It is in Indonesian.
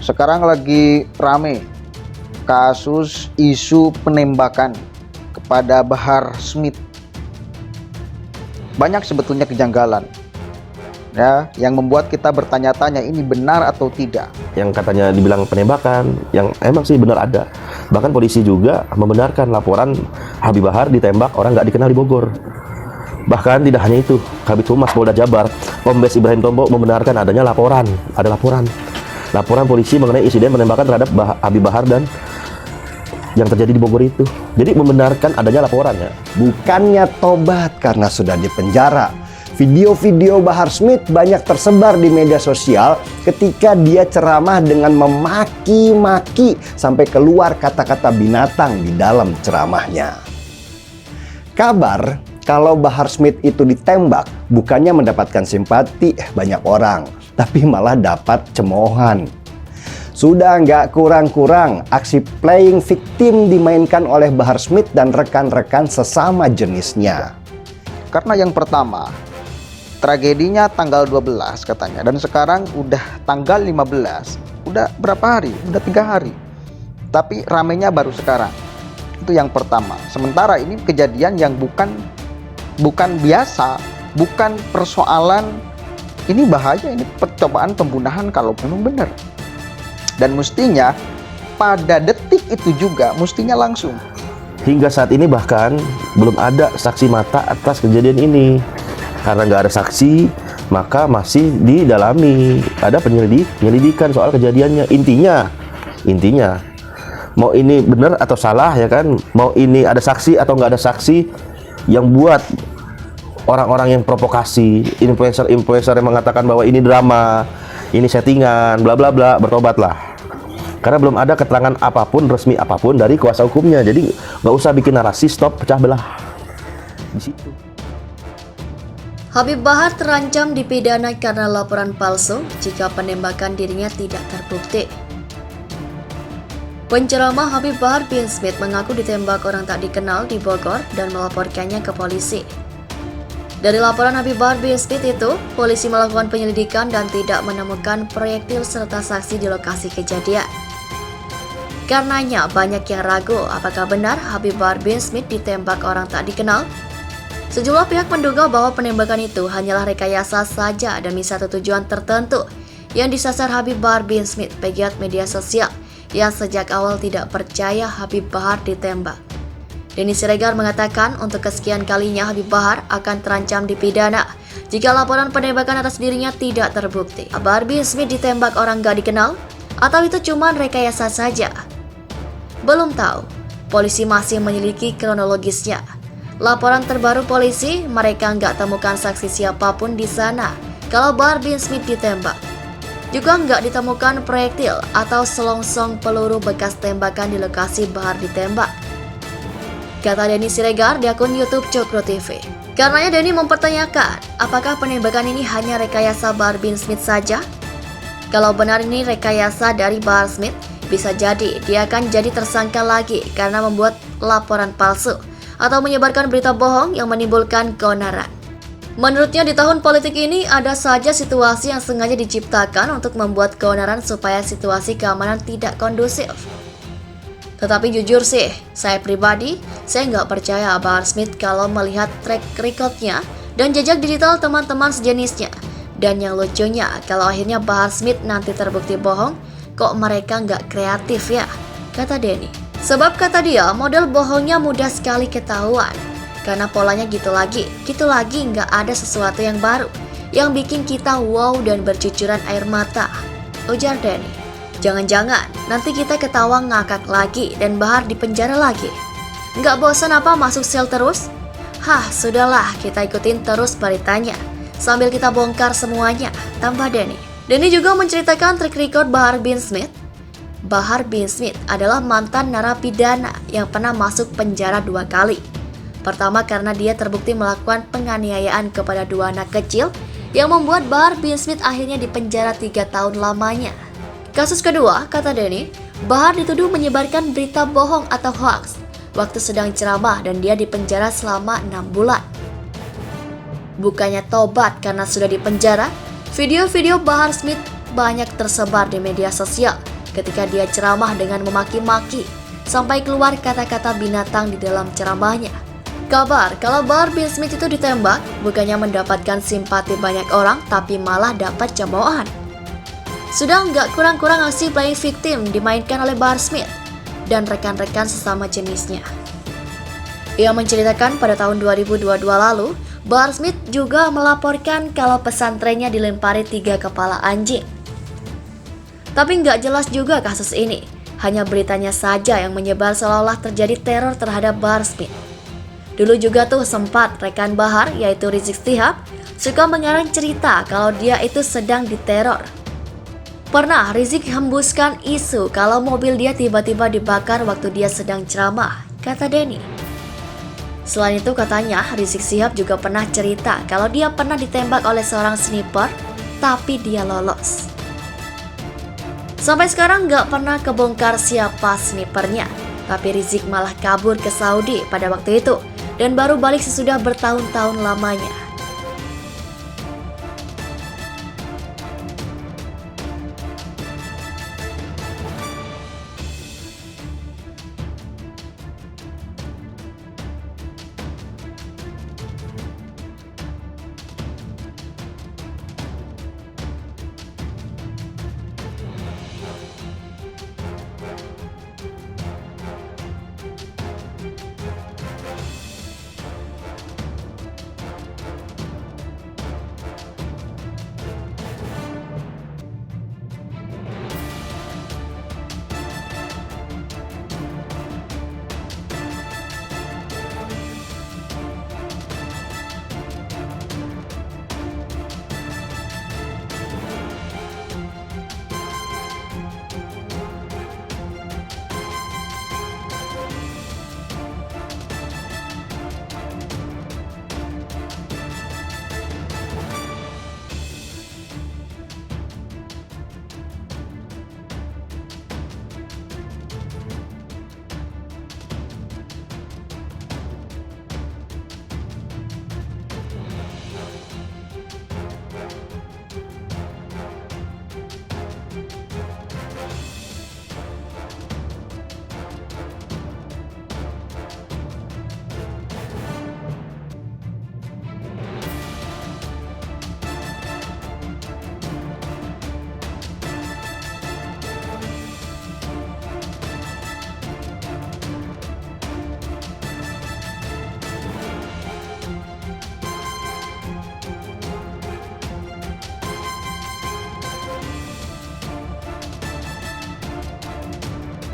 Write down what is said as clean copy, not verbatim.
Sekarang lagi rame kasus isu penembakan kepada Bahar Smith. Banyak sebetulnya kejanggalan ya, yang membuat kita bertanya-tanya ini benar atau tidak. Yang katanya dibilang penembakan, yang emang sih benar ada. Bahkan polisi juga membenarkan laporan Habib Bahar ditembak orang nggak dikenal di Bogor. Bahkan tidak hanya itu, Kabid Humas Polda Jabar, Kombes Ibrahim Tompo membenarkan adanya laporan polisi mengenai insiden penembakan terhadap Habib Bahar dan yang terjadi di Bogor itu. Jadi membenarkan adanya laporannya. Bukannya tobat karena sudah dipenjara. Video-video Bahar Smith banyak tersebar di media sosial ketika dia ceramah dengan memaki-maki sampai keluar kata-kata binatang di dalam ceramahnya. Kabar kalau Bahar Smith itu ditembak bukannya mendapatkan simpati banyak orang, tapi malah dapat cemoohan. Sudah nggak kurang-kurang aksi playing victim dimainkan oleh Bahar Smith dan rekan-rekan sesama jenisnya. Karena yang pertama, tragedinya tanggal 12 katanya, dan sekarang udah tanggal 15. Udah berapa hari? Udah 3 hari. Tapi ramenya baru sekarang. Itu yang pertama. Sementara ini kejadian yang bukan biasa, bukan persoalan, ini bahaya, ini percobaan pembunuhan kalau memang benar. Dan mestinya pada detik itu juga mestinya langsung. Hingga saat ini bahkan belum ada saksi mata atas kejadian ini. Karena nggak ada saksi, maka masih didalami. Ada penyelidikan soal kejadiannya. Intinya, mau ini benar atau salah ya kan, mau ini ada saksi atau nggak ada saksi, yang buat orang-orang yang provokasi, influencer yang mengatakan bahwa ini drama, ini settingan, bla bla bla, bertobatlah. Karena belum ada keterangan apapun, resmi apapun dari kuasa hukumnya. Jadi nggak usah bikin narasi, stop pecah belah di situ. Habib Bahar terancam dipidana karena laporan palsu jika penembakan dirinya tidak terbukti. Penceramah Habib Bahar bin Smith mengaku ditembak orang tak dikenal di Bogor dan melaporkannya ke polisi. Dari laporan Habib Bahar bin Smith itu, polisi melakukan penyelidikan dan tidak menemukan proyektil serta saksi di lokasi kejadian. Karenanya banyak yang ragu apakah benar Habib Bahar bin Smith ditembak orang tak dikenal. Sejumlah pihak menduga bahwa penembakan itu hanyalah rekayasa saja demi satu tujuan tertentu yang disasar Habib Bahar bin Smith, pegiat media sosial yang sejak awal tidak percaya Habib Bahar ditembak. Denny Siregar mengatakan untuk kesekian kalinya Habib Bahar akan terancam dipidana jika laporan penembakan atas dirinya tidak terbukti. Bahar bin Smith ditembak orang gak dikenal atau itu cuma rekayasa saja? Belum tahu, polisi masih menyelidiki kronologisnya. Laporan terbaru polisi, mereka nggak temukan saksi siapapun di sana kalau Bahar bin Smith ditembak. Juga nggak ditemukan proyektil atau selongsong peluru bekas tembakan di lokasi Bahar ditembak, kata Denny Siregar di akun YouTube Cokro TV. Karenanya Denny mempertanyakan, apakah penembakan ini hanya rekayasa Bahar bin Smith saja? Kalau benar ini rekayasa dari Bahar Smith, bisa jadi dia akan jadi tersangka lagi karena membuat laporan palsu atau menyebarkan berita bohong yang menimbulkan keonaran. Menurutnya di tahun politik ini ada saja situasi yang sengaja diciptakan untuk membuat keonaran supaya situasi keamanan tidak kondusif. Tetapi jujur sih, saya pribadi, saya nggak percaya Bahar Smith kalau melihat track record-nya dan jejak digital teman-teman sejenisnya. Dan yang lucunya, kalau akhirnya Bahar Smith nanti terbukti bohong, kok mereka nggak kreatif ya, kata Denny. Sebab kata dia, model bohongnya mudah sekali ketahuan. Karena polanya gitu lagi nggak ada sesuatu yang baru yang bikin kita wow dan bercucuran air mata, ujar Denny. Jangan-jangan nanti kita ketawa ngakak lagi dan Bahar dipenjara lagi. Nggak bosan apa masuk sel terus? Hah, sudahlah, kita ikutin terus beritanya sambil kita bongkar semuanya, tambah Denny. Denny juga menceritakan trik record Bahar bin Smith. Bahar bin Smith adalah mantan narapidana yang pernah masuk penjara 2 kali. Pertama karena dia terbukti melakukan penganiayaan kepada 2 anak kecil yang membuat Bahar bin Smith akhirnya dipenjara 3 tahun lamanya. Kasus kedua, kata Denny, Bahar dituduh menyebarkan berita bohong atau hoax waktu sedang ceramah dan dia dipenjara selama 6 bulan. Bukannya tobat karena sudah dipenjara, video-video Bahar Smith banyak tersebar di media sosial ketika dia ceramah dengan memaki-maki sampai keluar kata-kata binatang di dalam ceramahnya. Kabar kalau Bahar bin Smith itu ditembak bukannya mendapatkan simpati banyak orang, tapi malah dapat cemoohan. Sudah nggak kurang-kurang aksi playing victim dimainkan oleh Bahar Smith dan rekan-rekan sesama jenisnya. Ia menceritakan pada tahun 2022 lalu, Bahar Smith juga melaporkan kalau pesantrennya dilempari 3 kepala anjing. Tapi nggak jelas juga kasus ini, hanya beritanya saja yang menyebar seolah-olah terjadi teror terhadap Bahar Smith. Dulu juga tuh sempat rekan Bahar, yaitu Rizik Syihab, suka mengarang cerita kalau dia itu sedang diteror. Pernah Rizik hembuskan isu kalau mobil dia tiba-tiba dibakar waktu dia sedang ceramah, kata Denny. Selain itu katanya Rizik Syihab juga pernah cerita kalau dia pernah ditembak oleh seorang sniper, tapi dia lolos. Sampai sekarang nggak pernah kebongkar siapa snipernya, tapi Rizik malah kabur ke Saudi pada waktu itu dan baru balik sesudah bertahun-tahun lamanya.